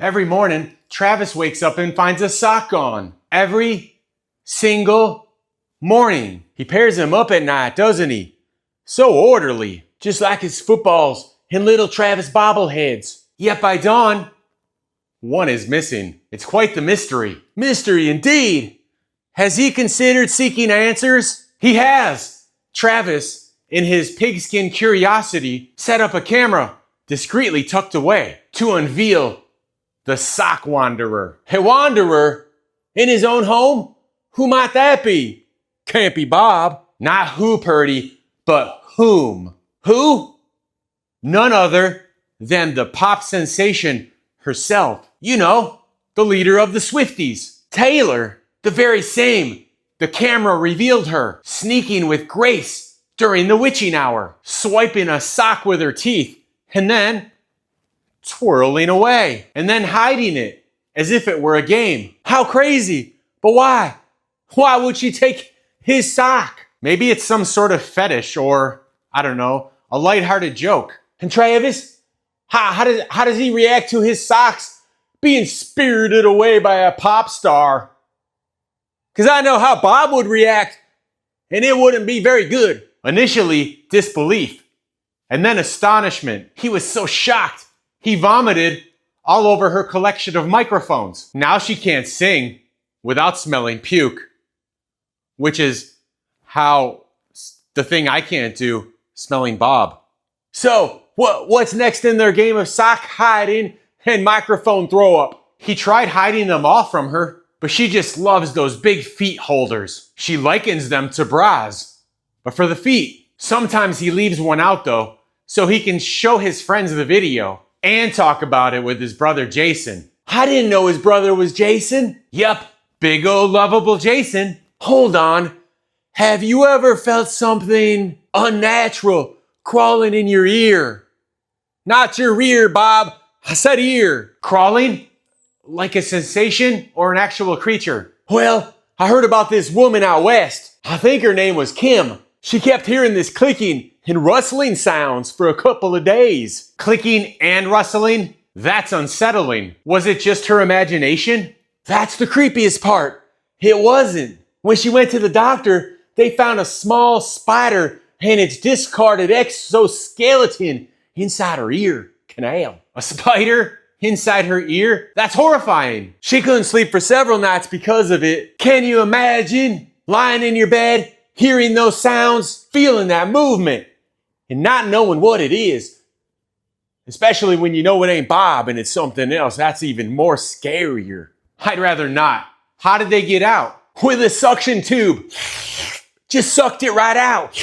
Every morning, Travis wakes up and finds a sock gone. Every single morning. He pairs them up at night, doesn't he? So orderly, just like his footballs and little Travis bobbleheads. Yet by dawn, one is missing. It's quite the mystery. Mystery indeed. Has he considered seeking answers? He has. Travis, in his pigskin curiosity, set up a camera discreetly tucked away to unveil the sock wanderer. A wanderer in his own home? Who might that be? Can't be Bob. Not who, Purdy, but whom. Who? None other than the pop sensation herself. You know, the leader of the Swifties. Taylor, the very same. The camera revealed her, sneaking with grace during the witching hour, swiping a sock with her teeth, and then twirling away, and then hiding it as if it were a game. How crazy! But why? Why would she take his sock? Maybe it's some sort of fetish or, I don't know, a lighthearted joke. And Travis? How does he react to his socks being spirited away by a pop star? Because I know how Bob would react, and it wouldn't be very good. Initially, disbelief, and then astonishment. He was so shocked, he vomited all over her collection of microphones. Now she can't sing without smelling puke, which is how the thing I can't do, smelling Bob. So, what's next in their game of sock hiding and microphone throw up? He tried hiding them all from her, but she just loves those big feet holders. She likens them to bras, but for the feet. Sometimes he leaves one out though, so he can show his friends the video and talk about it with his brother Jason. I didn't know his brother was Jason. Yep, big old lovable Jason. Hold on, have you ever felt something unnatural crawling in your ear? Not your rear, Bob. I said ear. Crawling? Like a sensation or an actual creature? Well, I heard about this woman out west. I think her name was Kim. She kept hearing this clicking and rustling sounds for a couple of days. Clicking and rustling? That's unsettling. Was it just her imagination? That's the creepiest part. It wasn't. When she went to the doctor, they found a small spider and its discarded exoskeleton inside her ear canal. A spider inside her ear? That's horrifying. She couldn't sleep for several nights because of it. Can you imagine lying in your bed, hearing those sounds, feeling that movement, and not knowing what it is? Especially when you know it ain't Bob and it's something else. That's even more scarier. I'd rather not. How did they get out? With a suction tube. Just sucked it right out.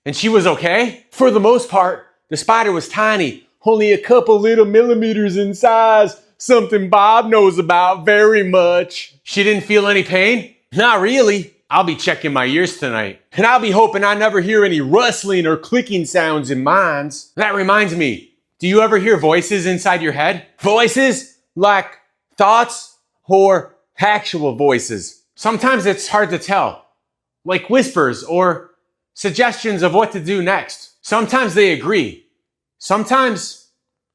And she was okay? For the most part, the spider was tiny, only a couple little millimeters in size, something Bob knows about very much. She didn't feel any pain? Not really. I'll be checking my ears tonight. And I'll be hoping I never hear any rustling or clicking sounds in mine. That reminds me, do you ever hear voices inside your head? Voices? Like thoughts or actual voices? Sometimes it's hard to tell. Like whispers or suggestions of what to do next. Sometimes they agree. Sometimes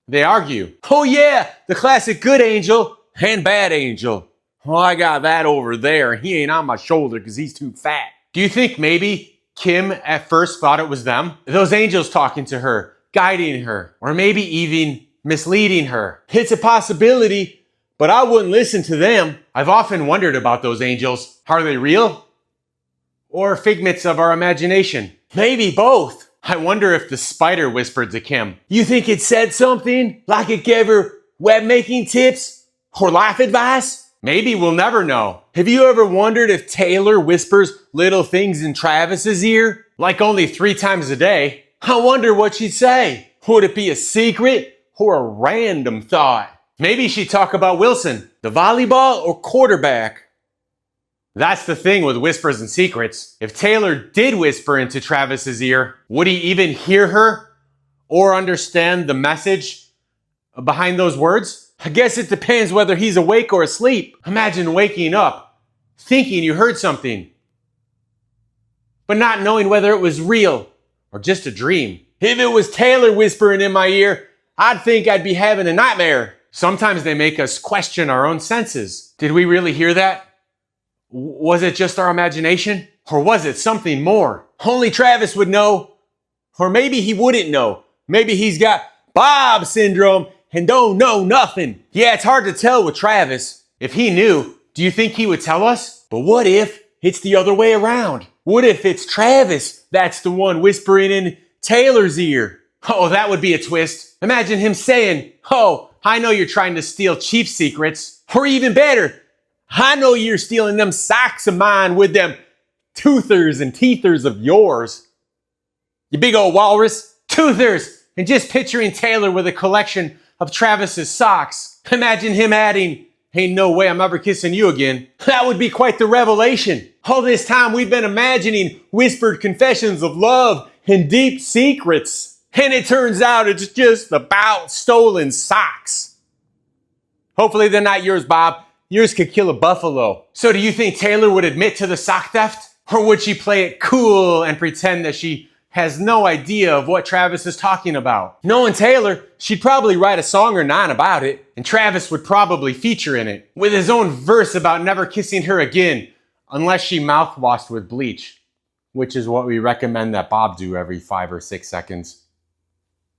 they argue. Oh yeah, the classic good angel and bad angel. Oh, I got that over there. He ain't on my shoulder because he's too fat. Do you think maybe Kim at first thought it was them? Those angels talking to her, guiding her, or maybe even misleading her. It's a possibility, but I wouldn't listen to them. I've often wondered about those angels. Are they real? Or figments of our imagination? Maybe both. I wonder if the spider whispered to Kim. You think it said something? Like it gave her web making tips? Or life advice? Maybe we'll never know. Have you ever wondered if Taylor whispers little things in Travis's ear? Like only 3 times a day. I wonder what she'd say. Would it be a secret or a random thought? Maybe she'd talk about Wilson, the volleyball or quarterback. That's the thing with whispers and secrets. If Taylor did whisper into Travis's ear, would he even hear her or understand the message behind those words? I guess it depends whether he's awake or asleep. Imagine waking up, thinking you heard something, but not knowing whether it was real or just a dream. If it was Taylor whispering in my ear, I'd think I'd be having a nightmare. Sometimes they make us question our own senses. Did we really hear that? Was it just our imagination? Or was it something more? Only Travis would know. Or maybe he wouldn't know. Maybe he's got Bob syndrome and don't know nothing. Yeah, it's hard to tell with Travis. If he knew, do you think he would tell us? But what if it's the other way around? What if it's Travis that's the one whispering in Taylor's ear? Oh, that would be a twist. Imagine him saying, oh, I know you're trying to steal Chiefs secrets. Or even better, I know you're stealing them socks of mine with them toothers and teethers of yours. You big old walrus. Toothers. And just picturing Taylor with a collection of Travis's socks. Imagine him adding, ain't no way I'm ever kissing you again. That would be quite the revelation. All this time we've been imagining whispered confessions of love and deep secrets. And it turns out it's just about stolen socks. Hopefully they're not yours, Bob. Yours could kill a buffalo. So do you think Taylor would admit to the sock theft? Or would she play it cool and pretend that she has no idea of what Travis is talking about? Knowing Taylor, she'd probably write a song or nine about it, and Travis would probably feature in it, with his own verse about never kissing her again, unless she mouthwashed with bleach, which is what we recommend that Bob do every 5 or 6 seconds.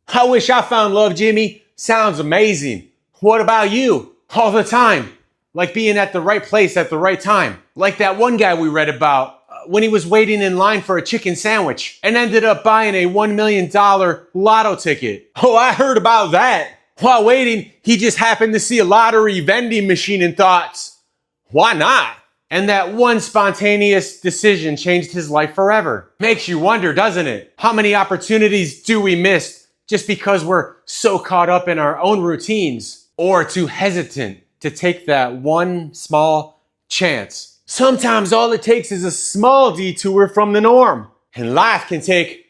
I wish I found love, Jimmy. Sounds amazing. What about you? All the time. Like being at the right place at the right time. Like that one guy we read about when he was waiting in line for a chicken sandwich and ended up buying a $1 million lotto ticket. Oh, I heard about that. While waiting, he just happened to see a lottery vending machine and thought, why not? And that one spontaneous decision changed his life forever. Makes you wonder, doesn't it? How many opportunities do we miss just because we're so caught up in our own routines or too hesitant to take that one small chance? Sometimes all it takes is a small detour from the norm, and life can take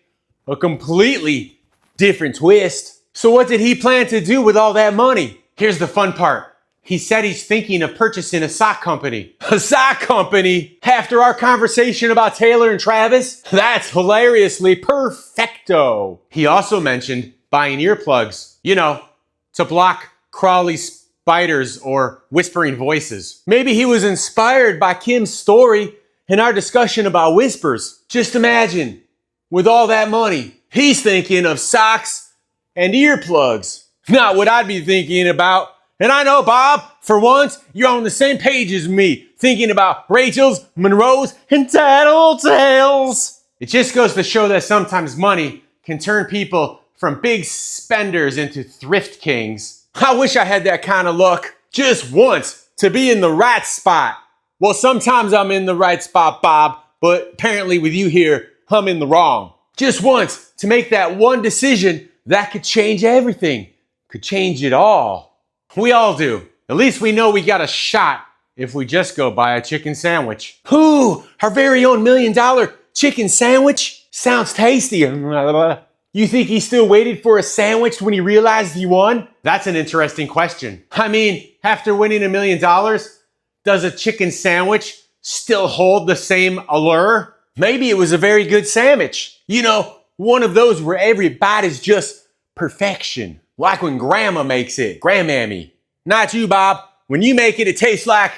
a completely different twist. So what did he plan to do with all that money? Here's the fun part. He said he's thinking of purchasing a sock company. A sock company? After our conversation about Taylor and Travis? That's hilariously perfecto. He also mentioned buying earplugs, to block crawly spiders or whispering voices. Maybe he was inspired by Kim's story and our discussion about whispers. Just imagine, with all that money, he's thinking of socks and earplugs. Not what I'd be thinking about. And I know, Bob, for once, you're on the same page as me, thinking about Rachel's, Monroe's, and Tattletales. It just goes to show that sometimes money can turn people from big spenders into thrift kings. I wish I had that kind of luck just once to be in the right spot. Well, sometimes I'm in the right spot, Bob, but apparently with you here, I'm in the wrong. Just once to make that one decision that could change everything, could change it all. We all do. At least we know we got a shot if we just go buy a chicken sandwich. Ooh, our very own $1 million chicken sandwich? Sounds tasty. You think he still waited for a sandwich when he realized he won? That's an interesting question. I mean, after winning $1 million, does a chicken sandwich still hold the same allure? Maybe it was a very good sandwich. One of those where every bite is just perfection. Like when Grandma makes it. Grandmammy. Not you, Bob. When you make it, it tastes like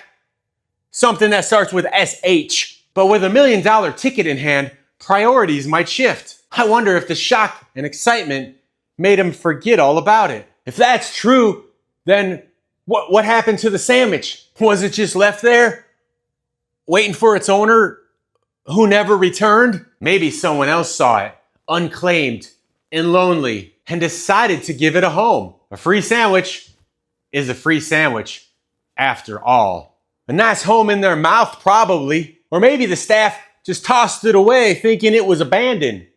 something that starts with SH. But with $1 million ticket in hand, priorities might shift. I wonder if the shock and excitement made him forget all about it. If that's true, then what happened to the sandwich? Was it just left there, waiting for its owner who never returned? Maybe someone else saw it, unclaimed and lonely, and decided to give it a home. A free sandwich is a free sandwich after all. A nice home in their mouth, probably. Or maybe the staff just tossed it away thinking it was abandoned.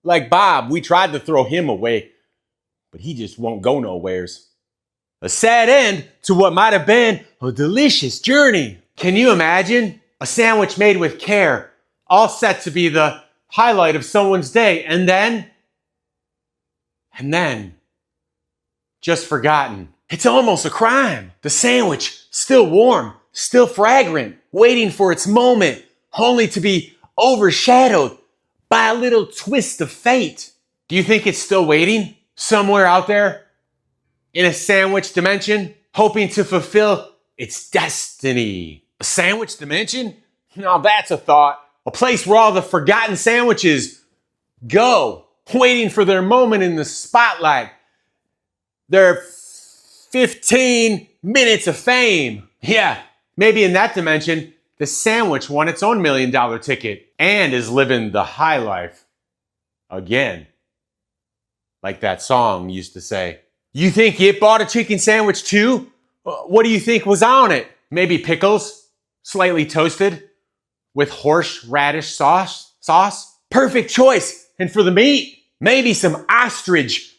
Like Bob, we tried to throw him away, but he just won't go nowheres. A sad end to what might have been a delicious journey. Can you imagine? A sandwich made with care, all set to be the highlight of someone's day, and then, just forgotten. It's almost a crime. The sandwich, still warm, still fragrant, waiting for its moment, only to be overshadowed by a little twist of fate. Do you think it's still waiting somewhere out there in a sandwich dimension, hoping to fulfill its destiny. A sandwich dimension? Now that's a thought. A place where all the forgotten sandwiches go, waiting for their moment in the spotlight. Their 15 minutes of fame. Yeah, maybe in that dimension, the sandwich won its own $1 million ticket and is living the high life again. Like that song used to say. You think it bought a chicken sandwich too? What do you think was on it? Maybe pickles, slightly toasted, with horseradish sauce? Perfect choice. And for the meat, maybe some ostrich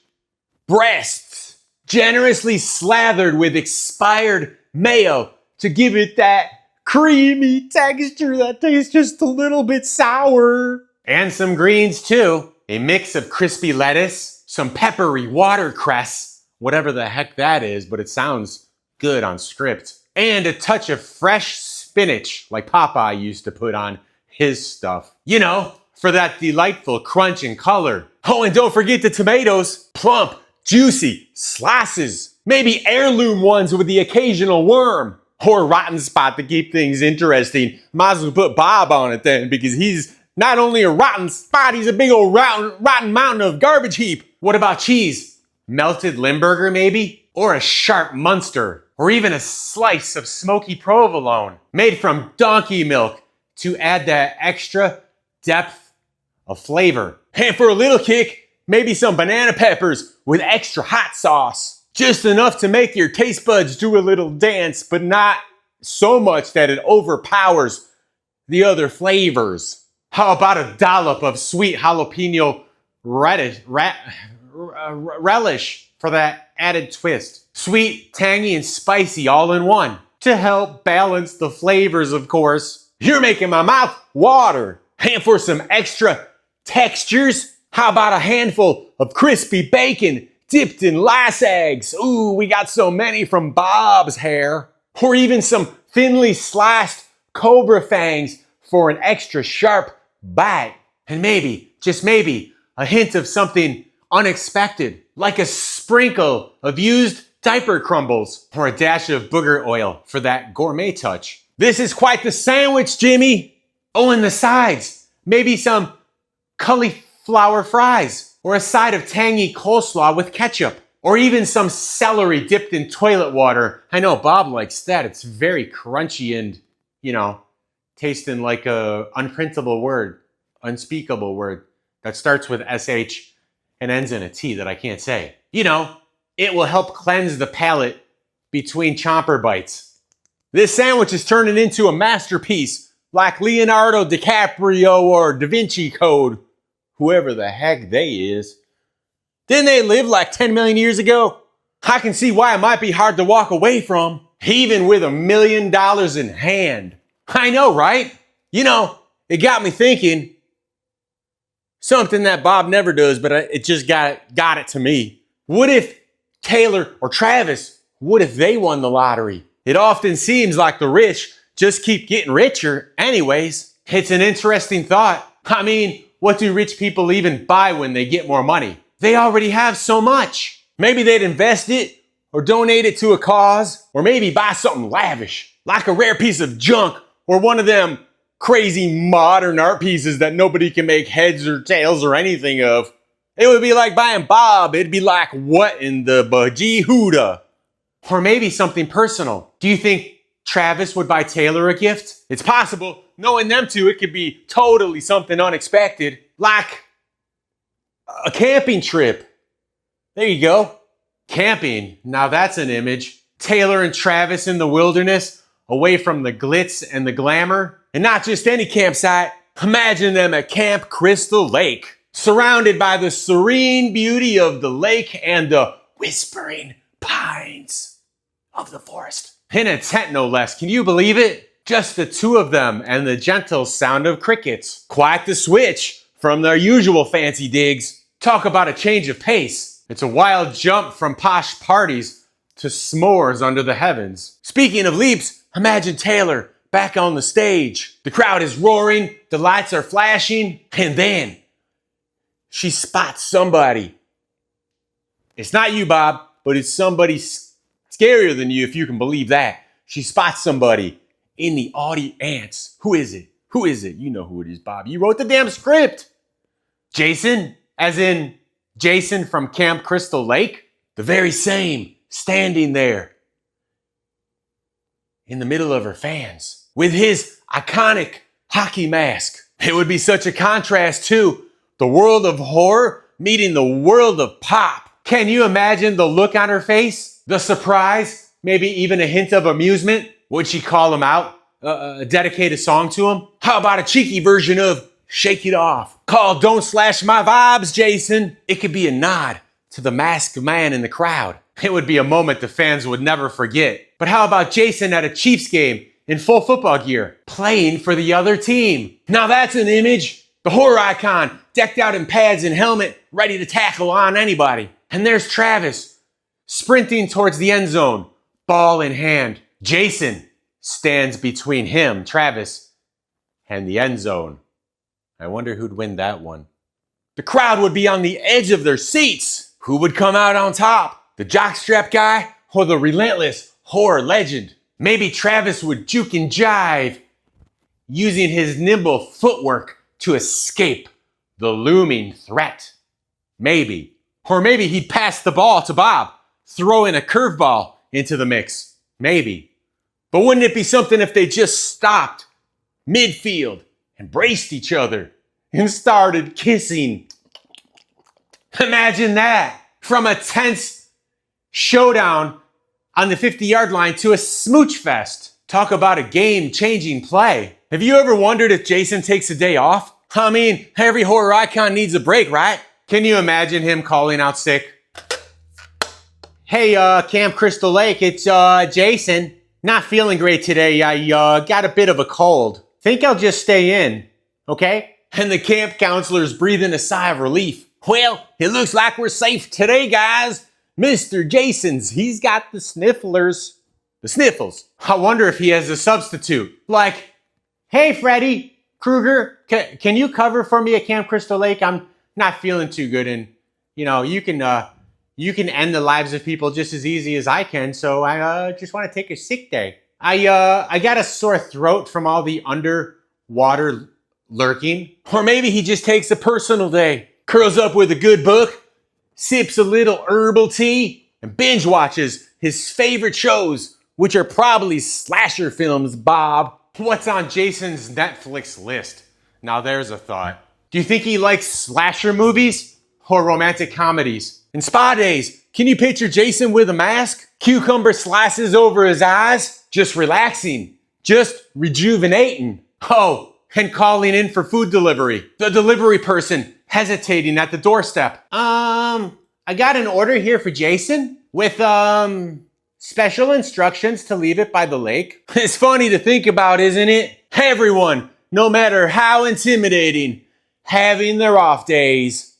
breasts, generously slathered with expired mayo to give it that creamy texture that tastes just a little bit sour. And some greens too. A mix of crispy lettuce, some peppery watercress, whatever the heck that is, but it sounds good on script. And a touch of fresh spinach, like Popeye used to put on his stuff. You know, for that delightful crunch and color. Oh, and don't forget the tomatoes. Plump, juicy slices. Maybe heirloom ones with the occasional worm. Or a rotten spot to keep things interesting. Might as well put Bob on it then, because he's not only a rotten spot, he's a big old rotten mountain of garbage heap. What about cheese? Melted Limburger maybe? Or a sharp Munster? Or even a slice of smoky provolone made from donkey milk to add that extra depth of flavor. And for a little kick, maybe some banana peppers with extra hot sauce. Just enough to make your taste buds do a little dance, but not so much that it overpowers the other flavors. How about a dollop of sweet jalapeno relish for that added twist? Sweet, tangy, and spicy all in one. To help balance the flavors, of course. You're making my mouth water. And for some extra textures, how about a handful of crispy bacon dipped in lass eggs? Ooh, we got so many from Bob's hair. Or even some thinly sliced cobra fangs for an extra sharp bite. And maybe, just maybe, a hint of something unexpected, like a sprinkle of used diaper crumbles or a dash of booger oil for that gourmet touch. This is quite the sandwich, Jimmy. Oh, and the sides, maybe some cauliflower fries or a side of tangy coleslaw with ketchup or even some celery dipped in toilet water. I know Bob likes that. It's very crunchy and, you know, tasting like a unprintable word, unspeakable word that starts with SH and ends in a T that I can't say. You know, it will help cleanse the palate between chomper bites. This sandwich is turning into a masterpiece like Leonardo DiCaprio or Da Vinci Code, whoever the heck they is. Didn't they live like 10 million years ago? I can see why it might be hard to walk away from, even with $1 million in hand. I know, right? You know, it got me thinking. Something that Bob never does, but it just got it to me. What if Taylor or Travis, what if they won the lottery? It often seems like the rich just keep getting richer anyways. It's an interesting thought. I mean, what do rich people even buy when they get more money? They already have so much. Maybe they'd invest it or donate it to a cause, or maybe buy something lavish, like a rare piece of junk or one of them crazy modern art pieces that nobody can make heads or tails or anything of. It would be like buying Bob. It'd be like, what in the bejehuda? Or maybe something personal. Do you think Travis would buy Taylor a gift? It's possible. Knowing them two, it could be totally something unexpected. Like a camping trip. There you go. Camping. Now that's an image. Taylor and Travis in the wilderness, away from the glitz and the glamour. And not just any campsite. Imagine them at Camp Crystal Lake, surrounded by the serene beauty of the lake and the whispering pines of the forest. In a tent, no less. Can you believe it? Just the two of them and the gentle sound of crickets. Quite the switch from their usual fancy digs. Talk about a change of pace. It's a wild jump from posh parties to s'mores under the heavens. Speaking of leaps, imagine Taylor back on the stage. The crowd is roaring, the lights are flashing, and then she spots somebody. It's not you, Bob, but it's somebody scarier than you, if you can believe that. She spots somebody in the audience. Who is it? Who is it? You know who it is, Bob. You wrote the damn script. Jason, as in Jason from Camp Crystal Lake? The very same, standing there in the middle of her fans with his iconic hockey mask. It would be such a contrast to the world of horror meeting the world of pop. Can you imagine the look on her face? The surprise? Maybe even a hint of amusement? Would she call him out? Dedicate a song to him? How about a cheeky version of Shake It Off? Called Don't Slash My Vibes, Jason. It could be a nod to the masked man in the crowd. It would be a moment the fans would never forget. But how about Jason at a Chiefs game in full football gear, playing for the other team? Now that's an image. The horror icon, decked out in pads and helmet, ready to tackle on anybody. And there's Travis, sprinting towards the end zone, ball in hand. Jason stands between him, Travis, and the end zone. I wonder who'd win that one. The crowd would be on the edge of their seats. Who would come out on top? The jockstrap guy or the relentless horror legend? Maybe Travis would juke and jive, using his nimble footwork to escape the looming threat. Maybe. Or maybe he'd pass the ball to Bob, throw in a curveball into the mix. Maybe. But wouldn't it be something if they just stopped midfield, embraced each other, and started kissing? Imagine that. From a tense showdown on the 50-yard line to a smooch fest. Talk about a game-changing play. Have you ever wondered if Jason takes a day off? I mean, every horror icon needs a break, right? Can you imagine him calling out sick? Hey, Camp Crystal Lake, it's Jason. Not feeling great today. I got a bit of a cold. Think I'll just stay in, okay? And the camp counselor's breathing a sigh of relief. Well, it looks like we're safe today, guys. Mr. Jason's, he's got the sniffles. I wonder if he has a substitute. Like, hey, Freddy Krueger, can you cover for me at Camp Crystal Lake? I'm not feeling too good, and you can end the lives of people just as easy as I can. So I just want to take a sick day. I got a sore throat from all the underwater lurking. Or maybe he just takes a personal day, curls up with a good book, sips a little herbal tea, and binge watches his favorite shows, which are probably slasher films, Bob. What's on Jason's Netflix list? Now there's a thought. Do you think he likes slasher movies or romantic comedies? In spa days, can you picture Jason with a mask? Cucumber slices over his eyes? Just relaxing. Just rejuvenating. Oh, and calling in for food delivery. The delivery person hesitating at the doorstep. I got an order here for Jason with, special instructions to leave it by the lake. It's funny to think about, isn't it? Everyone, no matter how intimidating, having their off days.